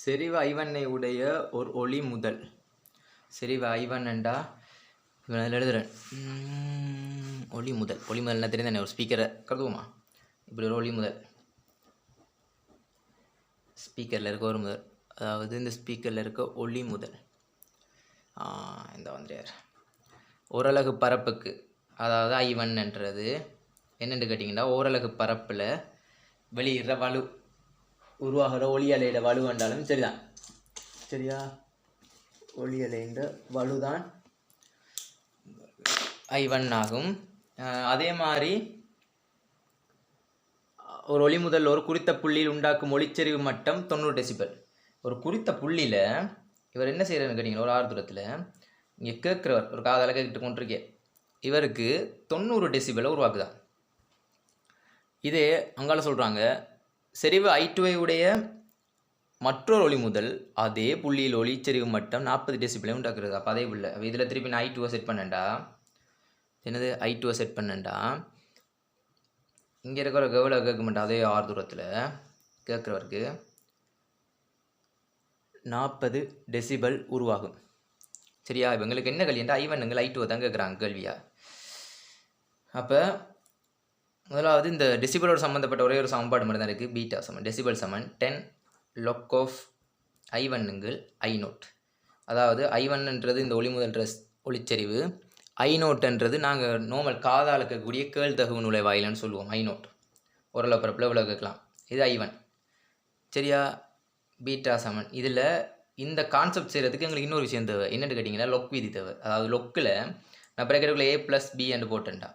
செறிவு I1 உடைய ஒரு ஒளி முதல். செறிவு I1 என்றா இவன் அதில் எழுதுறேன். ஒளி முதல் என்ன தெரியும், ஒரு ஸ்பீக்கரை கருதுவோமா? இப்படி ஒரு ஒளி முதல் ஸ்பீக்கரில் இருக்க ஒரு முதல், அதாவது இந்த ஸ்பீக்கரில் இருக்க ஒளி முதல் இந்த வந்துடுறார் ஓரலகு பரப்புக்கு, அதாவது I1 என்றது என்னென்னு கேட்டிங்கன்னா, ஓரலகு பரப்பில் வெளியிடுற வலு, உருவாகிற ஒளி அலையிட வலு என்றாலும் சரிதான். சரியா? ஒளி அலைன்ற வலுதான் I1 ஆகும். அதே மாதிரி ஒரு ஒளி முதல் ஒரு குறித்த புள்ளியில் உண்டாக்கும் ஒளிச்செறிவு மட்டம் 90 டெசிபல். ஒரு குறித்த புள்ளியில் இவர் என்ன செய்கிறாருன்னு கேட்டிங்கன்னா, ஒரு ஆர்தூரத்தில் இங்கே கேட்குறவர் ஒரு காதால் கேட்டு கொண்டிருக்கே, இவருக்கு 90 டெசிபலை உருவாக்குதான். இதே அங்கால சொல்கிறாங்க, செறிவு I2 உடைய மற்றொரு ஒளி முதல் அதே புள்ளியில் ஒளிச்செறிவு மட்டம் 40 டெசிபலை உண்டாக்குறது. அப்போ அதே புள்ள இதில் திருப்பி நான் I2 செட் பண்ணேன்டா, என்னது I2 செட் பண்ணேன்டா, இங்கே இருக்கிற எவ்வளோ கேட்க மாட்டேன், அதே ஆர்தூரத்தில் கேட்குறவருக்கு 40 டெசிபல் உருவாகும். சரியா? இப்போ எங்களுக்கு என்ன கேள்விண்டா, I1 I2 தான் கேட்குறாங்க கேள்வியா. அப்போ முதலாவது இந்த டெசிபலோடு சம்மந்தப்பட்ட ஒரே ஒரு சமன்பாடு மட்டும் தான் இருக்குது. பீட்டா சமன் டெசிபல் சமன் 10 log of I1 I0. அதாவது I1ன்றது இந்த ஒளி முதல் ஒளிச்செறிவு, I0ன்றது நாங்கள் நோமல் காதால் இருக்கக்கூடிய கேழ்தகவு நுழைவாயிலன்னு சொல்லுவோம். I0 ஓரளவு பரப்பில் இவ்வளோ கேட்கலாம். இது I1. சரியா? பீட்டா சமன் இதில் இந்த கான்செப்ட் செய்கிறதுக்கு எங்களுக்கு இன்னொரு விஷயம் தேவை. என்னென்னு கேட்டிங்கன்னா, லொக் விதி தேவை. அதாவது லொக்கில் நான் பிறக்கிறதுக்குள்ள A+B என்று போட்டேன்டா,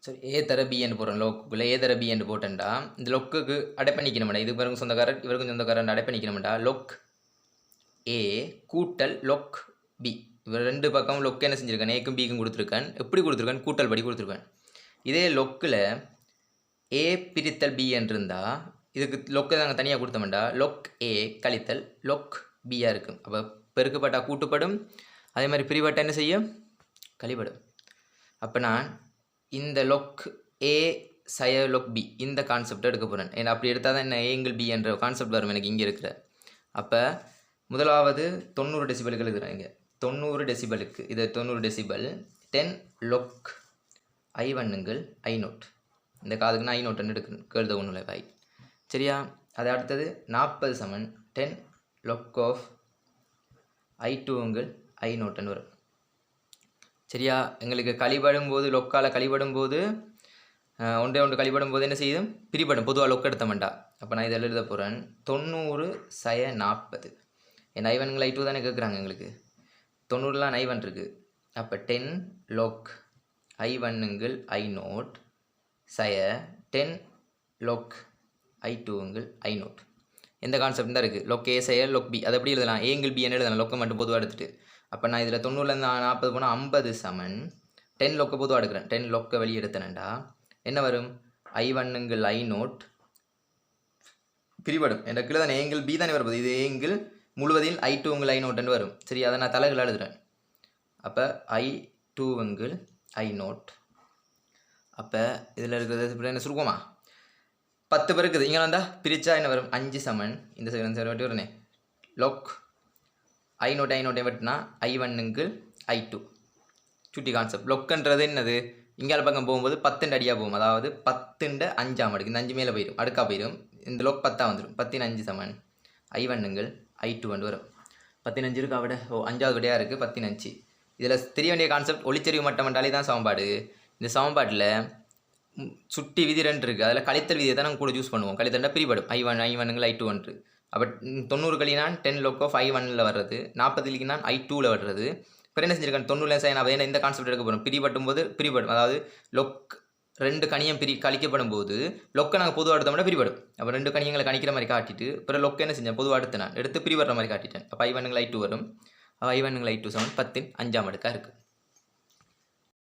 சரி A தர B என்று போடுறேன். லொக்குள்ளே A தர B என்று போட்டேன்டா, இந்த லொக்குக்கு அடைப்பணிக்கணும்டா, இது பிறகு சொந்தக்காரர் இவருக்கும் சொந்தக்காரன் அடைப்பணிக்கணும்டா. லொக் A கூட்டல் லொக் B, இவர் ரெண்டு பக்கம் லொக் என்ன செஞ்சுருக்கேன், ஏக்கும் பிக்கும் கொடுத்துருக்கேன். எப்படி கொடுத்துருக்கேன்? கூட்டல் படி கொடுத்துருக்கேன். இதே லொக்கில் A பிரித்தல் B என்று இருந்தால், இதுக்கு லொக்கை நாங்கள் தனியாக கொடுத்தோம்டா, லொக் A கழித்தல் லொக் பியாக இருக்கும். அப்போ பெருக்கப்பட்டா கூட்டுப்படும், அதே மாதிரி பிரிவட்டா என்ன செய்யும், கழிப்படும். அப்போ நான் இந்த லொக் A சய லொக் B இந்த கான்செப்டை எடுக்க போகிறேன். ஏன்னா அப்படி எடுத்தால் தான் என்ன ஏங்கிள் B என்ற கான்செப்ட் வரும் எனக்கு இங்கே இருக்கிற. அப்போ முதலாவது 90 டெசிபலுக்கு எழுதுகிறேன். இங்கே 90 டெசிபலுக்கு, இது 90 டெசிபல் 10 log I1 I0. இந்த காதுக்கு நான் I0 எடுக்கணும், கேழ்தகவு நுழைவாய். சரியா? அது அடுத்தது 40 சமன் 10 log of I2 I0 வரும். சரியா? எங்களுக்கு கழிபடும் போது, லொக்கால் கழிபடும் போது ஒன்று கழிபடும் போது என்ன செய்யும், பிரிபடும். பொதுவாக லொக் எடுத்தமெண்டா. அப்போ நான் இதில் எழுத போகிறேன் 90 சய 40. என் I1 I2 தானே கேட்குறாங்க எங்களுக்கு, 90லாம் I1 இருக்குது. அப்போ 10 log I1 I0 சய 10 log I2 I0. எந்த கான்செப்ட் தான் இருக்குது, லொக் A சய லொக் B. அதை எப்படி எழுதலாம், ஏங்கிள் B என்ன எழுதலாம், லொக்கை மட்டும் பொதுவாக எடுத்துகிட்டு. அப்போ நான் இதில் 90லேருந்து 40 போனால் 50 சமன் 10 லொக்கை பொதுவாக எடுக்கிறேன். 10 லொக்கை வெளியே எடுத்தேன்டா என்ன வரும், I1 I0 பிரிபடும். எனக்கு கீழே தானே ஏங்கிள் B தானே வருது, இது ஏங்கிள் முழுவதில் I2 I0 வரும். சரி, அதை நான் தலைகள் எழுதுகிறேன். அப்போ I2 I0. அப்போ இதில் இருக்கிறது என்ன சுருக்கமா 10 பேர் இருக்குது. இங்கே வந்தால் பிரித்தா என்ன வரும், 5 சமன் இந்த சைடு வட்டி வரனே லொக் I0 வெட்டினா I1 I2. சுட்டி கான்செப்ட். லொக்குன்றது என்னது, இங்கால பக்கம் போகும்போது 10 அடியாக போகும், அதாவது 10 5ஆம் அடுக்கு, இந்த 5 மேலே போயிடும், அடுக்காக போயிடும். இந்த லொக் 10 வந்துடும். 10 5 சமன் I1 I2 வரும். 15 இருக்கா விட, 5வது விடையாக இருக்குது 15. இதில் தெரிய வேண்டிய கான்செப்ட், ஒளிச்செறிவு மட்டம் என்றாலே தான் சமன்பாடு. இந்த சமன்பாட்டில் சுட்டி விதி 2 இருக்குது, அதில் கழித்தல் விதியை தான் நாங்கள் கூட யூஸ் பண்ணுவோம். கழித்தல்னா பிரிபடும். I1 I2. அப்போ 90 கழினான் 10 log of I1 வர்றது, 40 கழினான் I2 வர்றது. இப்போ என்ன செஞ்சிருக்கேன், 90 சைன். அப்போ என்ன இந்த கான்செப்ட் எடுக்க போகிறோம், பிரிபட்டும் போது பிரிபடும். அதாவது லொக் 2 கணியம் கழிக்கப்படும் போது லொக்கை நாங்கள் பொதுவாக எடுத்தோம்னா பிரிபடும். அப்போ 2 கணியங்களை கணிக்கிற மாதிரி காட்டிட்டு அப்புறம் லொக்கை என்ன செஞ்சேன், பொதுவாக எடுத்து நான் எடுத்து பிரிபடுற மாதிரி காட்டிட்டேன். அப்போ I1 I2 வரும். I1 I2 சமன் 10 5ஆம் அடுக்காக இருக்குது.